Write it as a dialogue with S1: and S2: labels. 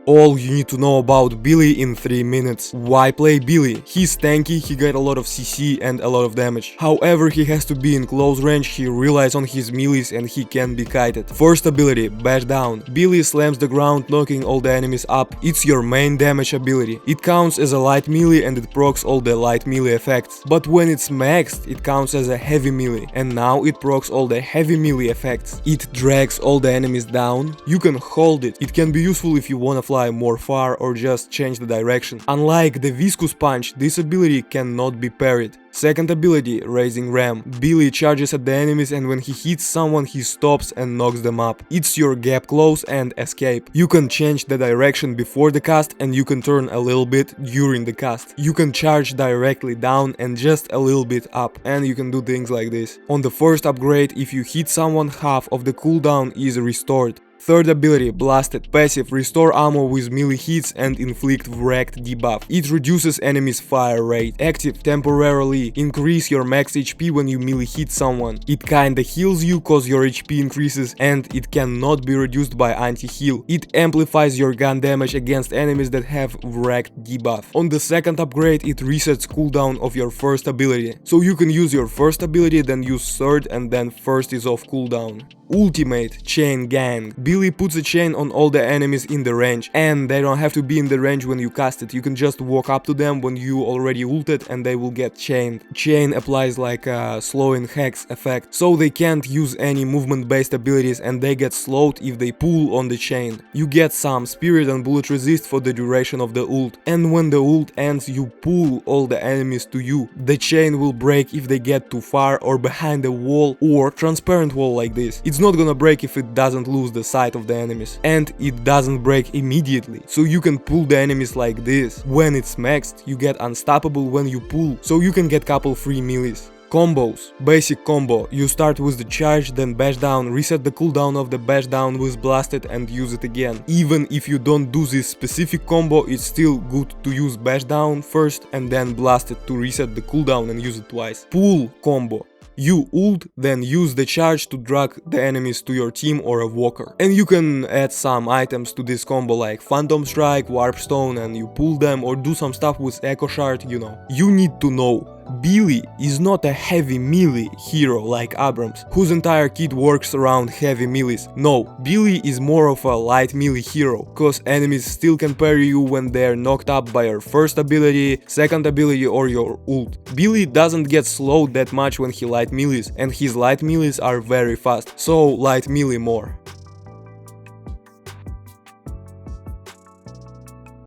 S1: All you need to know about Billy in 3 minutes. Why play Billy? He's tanky, he got a lot of CC and a lot of damage. However, he has to be in close range, he relies on his melees and he can be kited. First ability, Bashdown. Billy slams the ground, knocking all the enemies up. It's your main damage ability. It counts as a light melee and it procs all the light melee effects. But when it's maxed, it counts as a heavy melee. And now it procs all the heavy melee effects. It drags all the enemies down. You can hold it. It can be useful if you wanna fly more far or just change the direction. Unlike the Viscous Punch, this ability cannot be parried. Second ability, Raising Ram. Billy charges at the enemies and when he hits someone he stops and knocks them up. It's your gap close and escape. You can change the direction before the cast and you can turn a little bit during the cast. You can charge directly down and just a little bit up, and you can do things like this. On the first upgrade, if you hit someone, half of the cooldown is restored. Third ability, Blasted. Passive, restore ammo with melee hits and inflict wrecked debuff. It reduces enemies' fire rate. Active, temporarily increase your max HP when you melee hit someone. It kinda heals you cause your HP increases and it cannot be reduced by anti-heal. It amplifies your gun damage against enemies that have wrecked debuff. On the second upgrade, it resets cooldown of your first ability. So you can use your first ability, then use third, and then first is off cooldown. Ultimate, Chain Gang. Billy puts a chain on all the enemies in the range, and they don't have to be in the range when you cast it. You can just walk up to them when you already ulted and they will get chained. Chain applies like a slowing hex effect, so they can't use any movement based abilities and they get slowed if they pull on the chain. You get some spirit and bullet resist for the duration of the ult, and when the ult ends you pull all the enemies to you. The chain will break if they get too far or behind a wall or transparent wall like this. It's not gonna break if it doesn't lose the sight of the enemies, and it doesn't break immediately, so you can pull the enemies like this. When it's maxed, you get unstoppable when you pull, so you can get couple free melees. Combos. Basic combo. You start with the charge, then Bashdown, reset the cooldown of the Bashdown with Blasted and use it again. Even if you don't do this specific combo, it's still good to use Bashdown first and then Blasted to reset the cooldown and use it twice. Pull combo. You ult, then use the charge to drag the enemies to your team or a walker. And you can add some items to this combo like Phantom Strike, Warp Stone, and you pull them or do some stuff with Echo Shard, you know. You need to know, Billy is not a heavy melee hero like Abrams, whose entire kit works around heavy melees. No, Billy is more of a light melee hero, cause enemies still can parry you when they're knocked up by your first ability, second ability or your ult. Billy doesn't get slowed that much when he light melees, and his light melees are very fast, so light melee more.